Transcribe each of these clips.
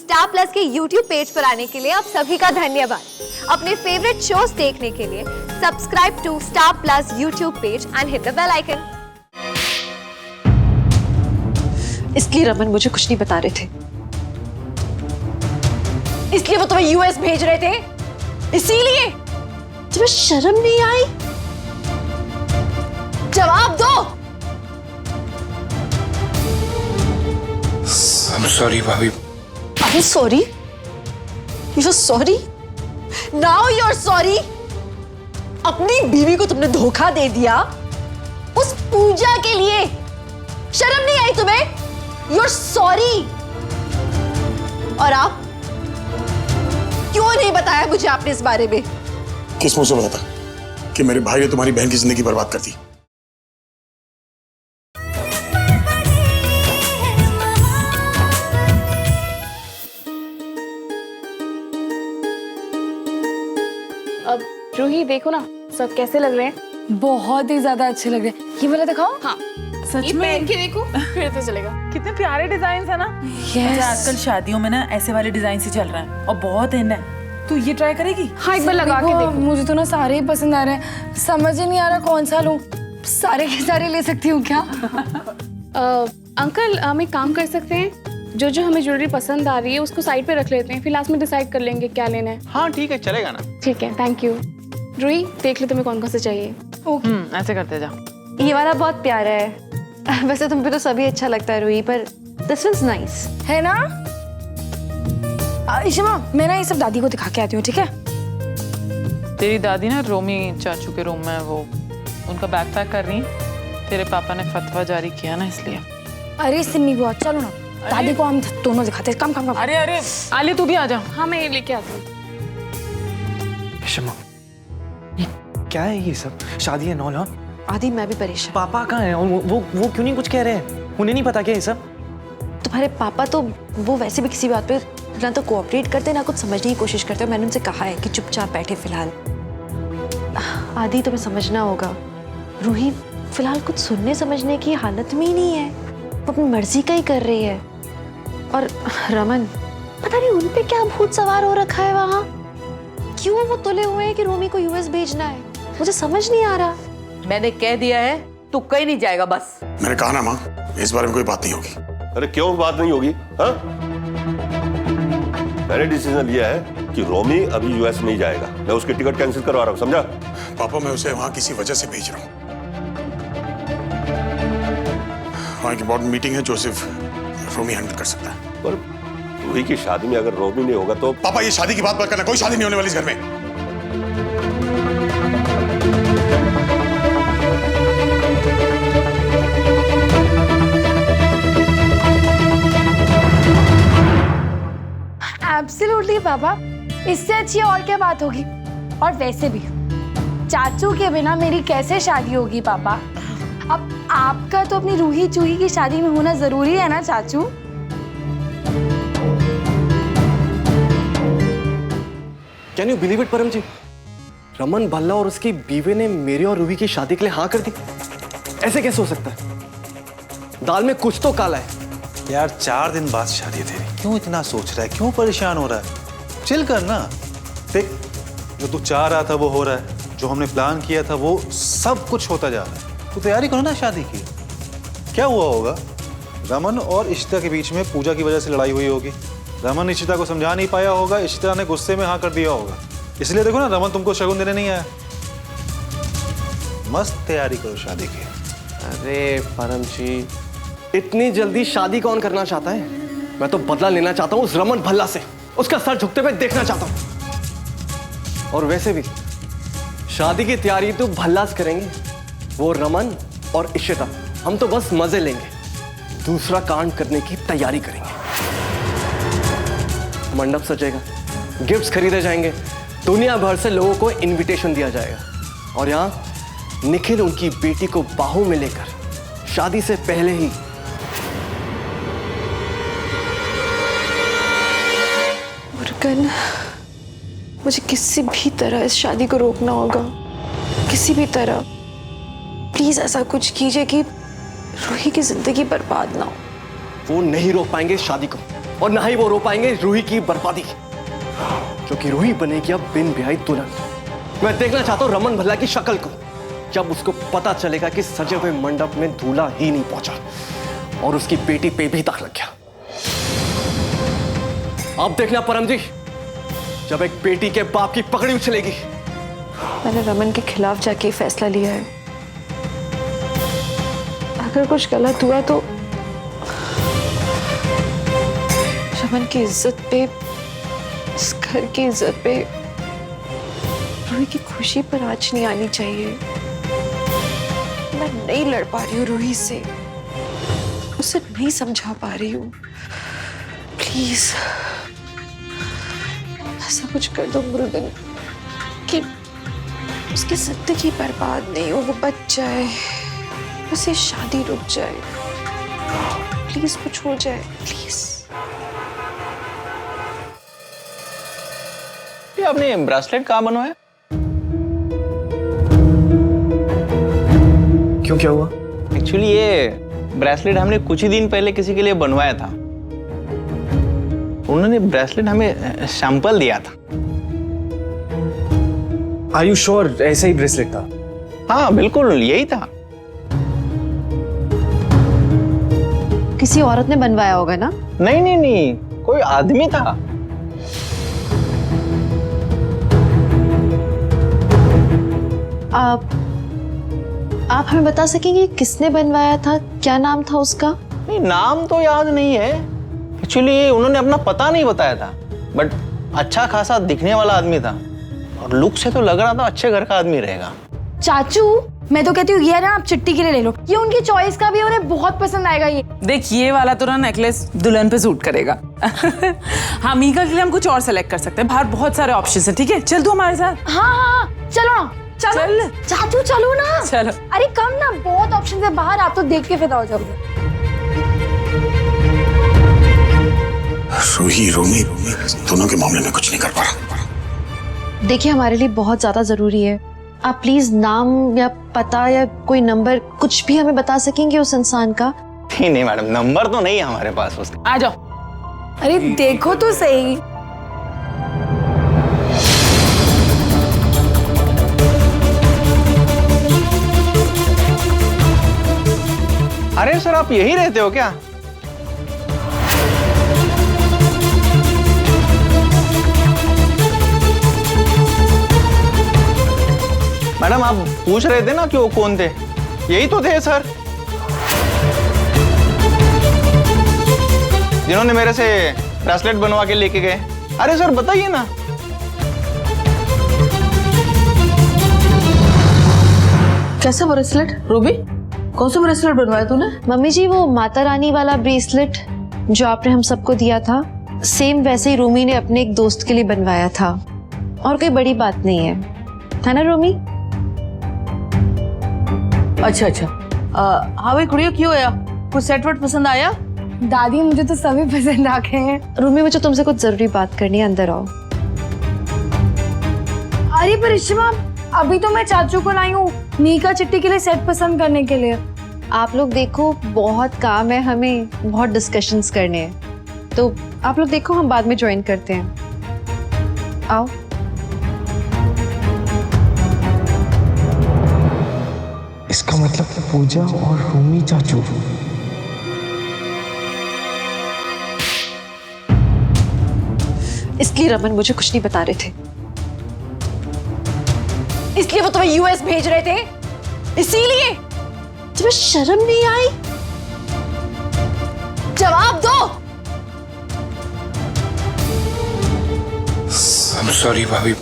Star plus के YouTube page पर आने के लिए आप सभी का धन्यवाद। अपने फेवरेट शोज देखने के लिए subscribe to Star Plus YouTube page and hit the bell icon. इसलिए रमन मुझे कुछ नहीं बता रहे थे, इसलिए वो तुम्हें यूएस भेज रहे थे, इसीलिए तुम्हें शर्म नहीं आई? जवाब दो। I'm sorry भाभी। I'm sorry? You're sorry? Now you're sorry? अपनी बीवी को तुमने धोखा दे दिया उस पूजा के लिए, शर्म नहीं आई तुम्हें? You're sorry? और आप क्यों नहीं बताया मुझे आपने इस बारे में? किस मुंह से बताता कि मेरे भाई ने तुम्हारी बहन की जिंदगी बर्बाद कर दी? अब रूही देखो ना सब कैसे लग रहे हैं। बहुत ही ज्यादा अच्छे लग रहे हैं। ये वाला दिखाओ। हाँ सच ये में पहन के देखो फिर तो चलेगा। कितने प्यारे डिजाइन है ना। Yes. आजकल शादियों में ना ऐसे वाले डिजाइन ही चल रहे हैं और बहुत इन है। तू ये ट्राई करेगी? हाँ एक बार लगा के देखो। मुझे तो ना सारे ही पसंद आ रहे हैं, समझ ही नहीं आ रहा कौन सा लूं। सारे के सारे ले सकती हूँ क्या? अंकल हम एक काम कर सकते हैं, जो जो हमें ज्वेलरी पसंद आ रही है उसको साइड पे रख लेते हैं, फिर लास्ट में डिसाइड कर लेंगे क्या लेना है। हाँ ठीक है, चलेगा ना। ठीक है, थैंक यू। रूही देख लो तुम्हें कौन कौन सा चाहिए। ऐसे करते जा। ये वाला बहुत प्यारा है। वैसे तुम पे तो सभी अच्छा लगता है रूही, पर दिस वाज नाइस है ना? इशिमा मैं ना ये सब दादी को दिखा के आती हूँ, ठीक है? तेरी दादी ना रोमी चाचू के रूम में वो उनका बैग पैक कर रही है। तेरे पापा ने फतवा जारी किया ना इसलिए। अरे सिन्नी बुआ चलो ना, दादी को हम दोनों दिखाते हैं। कम कम कम। अरे अरे आली तू भी आ जा। हाँ मैं ये लेके आती हूँ। शम्मा, ये क्या है ये सब? शादी है नौ लॉन। आदि मैं भी परेशान। पापा कहाँ हैं? और वो क्यों नहीं कुछ कह रहे हैं? उन्हें नहीं पता क्या ये सब? तुम्हारे पापा तो वो वैसे भी किसी बात पे ना तो कोऑपरेट करते ना कुछ समझने की कोशिश करते हो। मैंने उनसे कहा है कि चुपचाप बैठे फिलहाल। आदि तुम्हें समझना होगा, रूही फिलहाल कुछ सुनने समझने की हालत में ही नहीं है। वो अपनी मर्जी का ही कर रही है। और रमन पता नहीं उन पे क्या भूत सवार हो रखा है वहाँ। क्यों वो तुले हुए हैं कि रोमी को यूएस भेजना है? मुझे समझ नहीं आ रहा। मैंने कह दिया है तू कहीं नहीं जाएगा बस। मैंने कहा ना माँ, इस बारे में कोई बात नहीं होगी। अरे क्यों बात नहीं होगी? हाँ? मैंने डिसीजन लिया है कि रोमी अभी यूएस नहीं जाएगा। मैं उसकी टिकट कैंसिल करवा रहा हूँ, समझा? पापा मैं उसे वहाँ किसी वजह से भेज रहा हूँ। वहाँ की इंपॉर्टेंट मीटिंग है जो सिर्फ रोमी हैंडल कर सकता है। और रूही की शादी में अगर रोमी नहीं होगा तो? पापा ये शादी की बात मत करना, कोई शादी नहीं होने वाली इस घर में। एब्सोल्युटली पापा, इससे अच्छी और क्या बात होगी? और वैसे भी चाचू के बिना मेरी कैसे शादी होगी पापा? अब आपका तो अपनी रूही चूही की शादी में होना जरूरी है ना चाचू? कैन यू बिलीव इट परम जी, रमन भल्ला और उसकी बीवी ने मेरी और रूही की शादी के लिए हाँ कर दी। ऐसे कैसे हो सकता है? दाल में कुछ तो काला है। यार 4 दिन बाद शादी है तेरी, क्यों इतना सोच रहा है? क्यों परेशान हो रहा है? चिल कर ना। देख, जो तू चाह रहा था वो हो रहा है, जो हमने प्लान किया था वो सब कुछ होता जा रहा है। तू तैयारी करो ना शादी की। क्या हुआ होगा? रमन और इशिता के बीच में पूजा की वजह से लड़ाई हुई होगी। रमन इशिता को समझा नहीं पाया होगा, इशिता ने गुस्से में हाँ कर दिया होगा। इसलिए देखो ना, रमन तुमको शगुन देने नहीं आया। मस्त तैयारी करो शादी की। अरे परम जी, इतनी जल्दी शादी कौन करना चाहता है? मैं तो बदला लेना चाहता हूँ उस रमन भल्ला से, उसका सर झुकते हुए देखना चाहता हूँ। और वैसे भी शादी की तैयारी तो भल्ला से करेंगे, वो रमन और इशिता। हम तो बस मजे लेंगे, दूसरा कांड करने की तैयारी करेंगे। मंडप सजेगा, गिफ्ट्स खरीदे जाएंगे, दुनिया भर से लोगों को इनविटेशन दिया जाएगा। और यहाँ निखिल उनकी बेटी को बाहों में लेकर शादी से पहले ही मुर्गन, मुझे किसी भी तरह इस शादी को रोकना होगा, किसी भी तरह। प्लीज ऐसा कुछ कीजिए कि रूही की जिंदगी बर्बाद ना हो। वो नहीं रोक पाएंगे इस शादी को। और ना ही वो रो पाएंगे रूही की बर्बादी, क्योंकि रूही बनेगी अब बिन ब्याही दुल्हन। मैं देखना चाहता हूं रमन भल्ला की शक्ल को, जब उसको पता चलेगा कि सजे हुए मंडप में दूल्हा ही नहीं पहुंचा और उसकी बेटी पे भी दाग लग गया। आप देखना परम जी, जब एक बेटी के बाप की पकड़ी उछलेगी। मैंने रमन के खिलाफ जाके फैसला लिया है। अगर कुछ गलत हुआ तो रमन की इज्जत पे, इस घर की इज्जत पे, रूही की खुशी पर आँच नहीं आनी चाहिए। मैं नहीं लड़ पा रही हूँ रूही से, उसे नहीं समझा पा रही हूँ। प्लीज ऐसा कुछ कर दो मुरुगन कि उसकी जिंदगी बर्बाद नहीं हो, वो बच जाए, उसे शादी रुक जाए। प्लीज कुछ हो जाए, प्लीज। ये आपने ब्रेसलेट कहाँ बनवाया? क्यों, क्या हुआ? एक्चुअली ये ब्रेसलेट हमने कुछ ही दिन पहले किसी के लिए बनवाया था। उन्होंने ब्रेसलेट हमें सैंपल दिया था। Are you sure ऐसा ही ब्रेसलेट था? हाँ बिल्कुल यही था। किसी औरत ने बनवाया होगा ना? नहीं नहीं नहीं, कोई आदमी था। आप हमें बता सकेंगे किसने बनवाया था, क्या नाम था उसका? नहीं नाम तो याद नहीं है। एक्चुअली उन्होंने अपना पता नहीं बताया था, बट अच्छा खासा दिखने वाला आदमी था और लुक से तो लग रहा था अच्छे घर का आदमी रहेगा। चाचू मैं तो कहती हूँ ये ना आप चिट्टी के लिए ले लो, ये उनकी चॉइस का भी, उन्हें बहुत पसंद आएगा ये। देख ये वाला तो ना नेकलेस दुल्हन पे सूट करेगा। हाँ मीका के लिए हम कुछ और सेलेक्ट कर सकते हैं, बाहर बहुत सारे ऑप्शंस हैं। ठीक है चल तू हमारे साथ। हाँ चलो ना, चलो चाचू चलो ना। चलो। अरे कम ना, बहुत ऑप्शन है बाहर, आप तो देख के फिदा हो जाओगे। रूही रोमी दोनों के मामले में कुछ नहीं कर पा रहा। देखिए हमारे लिए बहुत ज्यादा जरूरी है, आप प्लीज नाम या पता या कोई नंबर कुछ भी हमें बता सकेंगे उस इंसान का? नहीं नहीं मैडम, नंबर तो नहीं है हमारे पास उसका। आ जाओ। अरे देखो तो सही। अरे सर आप यही रहते हो क्या? मैडम आप पूछ रहे थे ना कि वो कौन थे? यही तो थे सर, जिन्होंने मेरे से ब्रेसलेट बनवा के लेके गए। अरे सर बताइए ना। कैसा ब्रेसलेट रूबी? कौन सा ब्रेसलेट बनवाया तूने? मम्मी जी वो माता रानी वाला ब्रेसलेट जो आपने हम सबको दिया था, सेम वैसे ही रोमी ने अपने एक दोस्त के लिए बनवाया था, और कोई बड़ी बात नहीं है ना रोमी? अच्छा हाँ भाई कुड़ियों क्यों आया? कुछ सेट वेट पसंद आया? दादी मुझे तो सभी पसंद आ गए हैं। रोमी मुझे तुमसे कुछ जरूरी बात करनी है, अंदर आओ। अरे पर रिश्मा अभी तो मैं चाचू को लाई हूँ मीका चिट्टी के लिए सेट पसंद करने के लिए। आप लोग देखो बहुत काम है, हमें बहुत डिस्कशंस करने हैं, तो आप लोग देखो हम बाद में ज्वाइन करते हैं। आओ। इसका मतलब पूजा और रूमी चाचू। इसलिए रमन मुझे कुछ नहीं बता रहे थे, इसलिए वो तुम्हें यूएस भेज रहे थे, इसीलिए तुम्हें शर्म नहीं आई? जवाब दो। I'm sorry भाभी।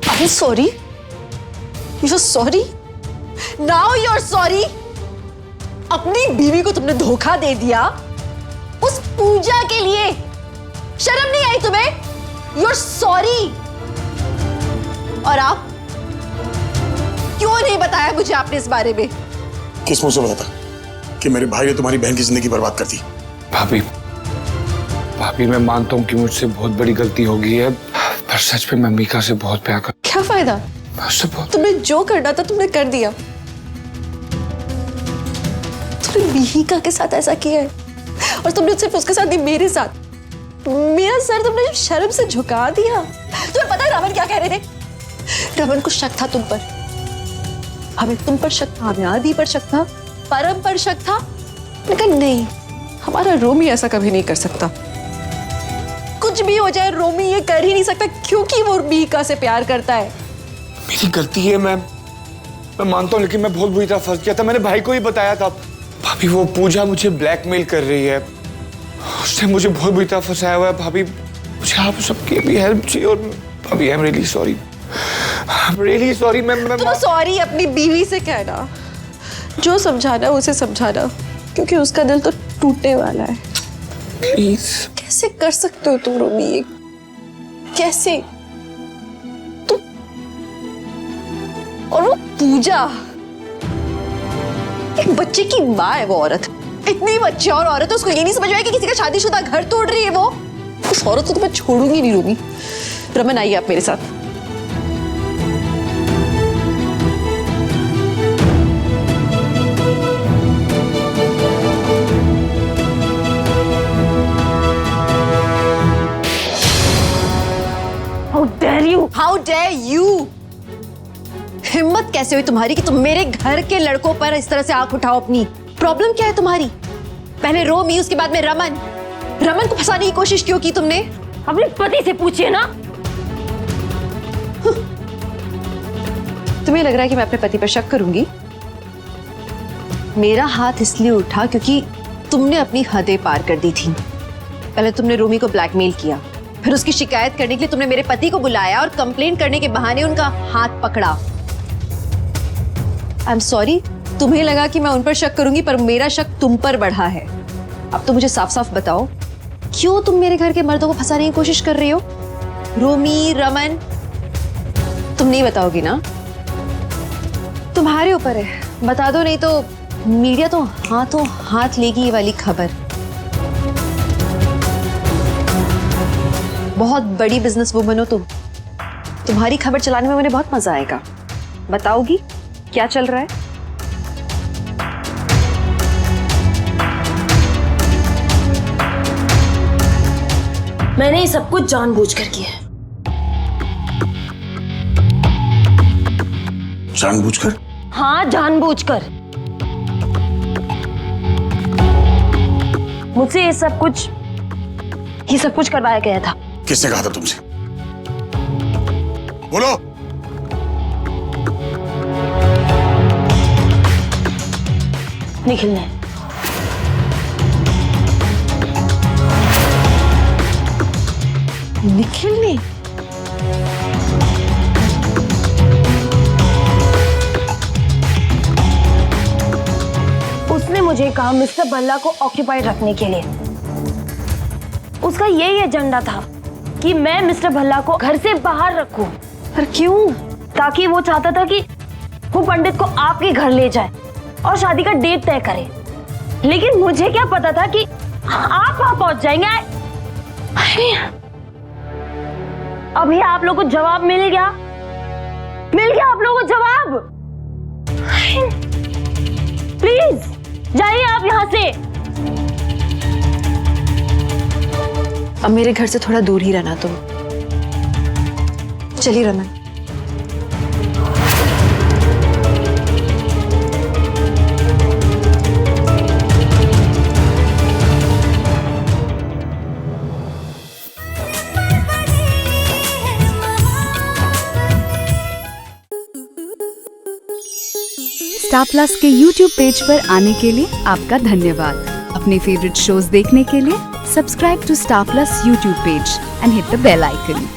अरे sorry? You're sorry? Now you're sorry? अपनी बीवी को तुमने धोखा दे दिया उस पूजा के लिए, शर्म नहीं आई तुम्हें? You're sorry? और आप क्यों नहीं बताया मुझे आपने इस बारे में? किस मुंह से बताता कि मेरे भाई ने तुम्हारी बहन की जिंदगी बर्बाद कर दी? भाभी मैं मानता हूँ कि मुझसे बहुत बड़ी गलती हो गई है, पर सच में मैं मीका से बहुत प्यार करता हूँ। क्या फायदा? तुमने जो करना था तुमने कर दिया। तुमने मीका के साथ ऐसा किया है और तुमने सिर्फ उसके साथ नहीं मेरे साथ, मेरा सर तुमने शर्म से झुका दिया। तुम्हें पता है रमन क्या कह रहे थे? रमन को शक था तुम पर, हमें तुम पर शक था, हमें आदि पर शक था, परम पर शक था। लेकिन नहीं, हमारा रोमी ऐसा कभी नहीं कर सकता। कुछ भी हो जाए रोमी ये कर ही नहीं सकता, क्योंकि वो मीका से प्यार करता है। मेरी गलती है, मैं मानता हूँ, लेकिन मैं बहुत बुरी तरह फंस गया था। मैंने भाई को ही बताया था। भाभी वो पूजा मुझे ब्लैकमेल कर रही है, उसने मुझे बहुत बुरी तरह फंसाया हुआ है। भाभी मुझे आप सबकी भी हेल्प चाहिए। और भाभी I am really sorry, really sorry. मैं तुम सॉरी अपनी बीवी से कहना, जो समझाना उसे समझाना, क्योंकि उसका दिल तो टूटने वाला है। प्लीज। कैसे कर सकते हो तुम रोमी ये? कैसे? तुम और वो पूजा, एक बच्चे की माँ है वो औरत, इतनी बच्ची और औरत है, उसको ये नहीं समझ आया कि किसी का शादीशुदा घर तोड़ रही है वो। उस औरत को तो मैं छोड़ूंगी नहीं रोमी। रमन आइए आप मेरे साथ। How dare you? हिम्मत कैसे हुई तुम्हारी कि तुम मेरे घर के लड़कों पर इस तरह से आंख उठाओ अपनी? प्रॉब्लम क्या है तुम्हारी? पहले रोमी, उसके बाद में रमन। रमन को फंसाने की कोशिश क्यों की तुमने? अपने पति से पूछिए ना। तुम्हें लग रहा है कि मैं अपने पति पर शक करूंगी? मेरा हाथ इसलिए उठा क्योंकि तुमने अपनी हदें पार कर दी थी। पहले तुमने रोमी को ब्लैकमेल किया, फिर उसकी शिकायत करने के लिए तुमने मेरे पति को बुलाया और कंप्लेंट करने के बहाने उनका हाथ पकड़ा। आई एम सॉरी, तुम्हें लगा कि मैं उन पर शक करूंगी, पर मेरा शक तुम पर बढ़ा है। अब तो मुझे साफ साफ बताओ, क्यों तुम मेरे घर के मर्दों को फंसाने की कोशिश कर रही हो? रोमी, रमन, तुम नहीं बताओगी ना? तुम्हारे ऊपर है, बता दो, नहीं तो मीडिया तो हाथों हाथ लेगी ये वाली खबर। बहुत बड़ी बिजनेस वुमन हो तुम, तुम्हारी खबर चलाने में मुझे बहुत मजा आएगा। बताओगी क्या चल रहा है? मैंने ये सब कुछ जानबूझकर किया है। जानबूझकर? हाँ, जानबूझकर। मुझसे ये सब कुछ करवाया गया था। किसने कहा था तुमसे? बोलो। निखिल ने। निखिल ने? उसने मुझे कहा मिस्टर भल्ला को ऑक्यूपाइड रखने के लिए। उसका यही एजेंडा था कि मैं मिस्टर भल्ला को घर से बाहर रखूं। पर क्यों? ताकि वो चाहता था कि वो पंडित को आपके घर ले जाए और शादी का डेट तय करे। लेकिन मुझे क्या पता था कि आप वहां पहुंच जाएंगे। अभी आप लोगों को जवाब मिल गया आप लोगों को जवाब। प्लीज जाइए आप यहां से। अब मेरे घर से थोड़ा दूर ही रहना तुम। चलिए रमन। स्टार प्लस के YouTube पेज पर आने के लिए आपका धन्यवाद। अपने फेवरेट शोज देखने के लिए subscribe to Star Plus YouTube page and hit the bell icon.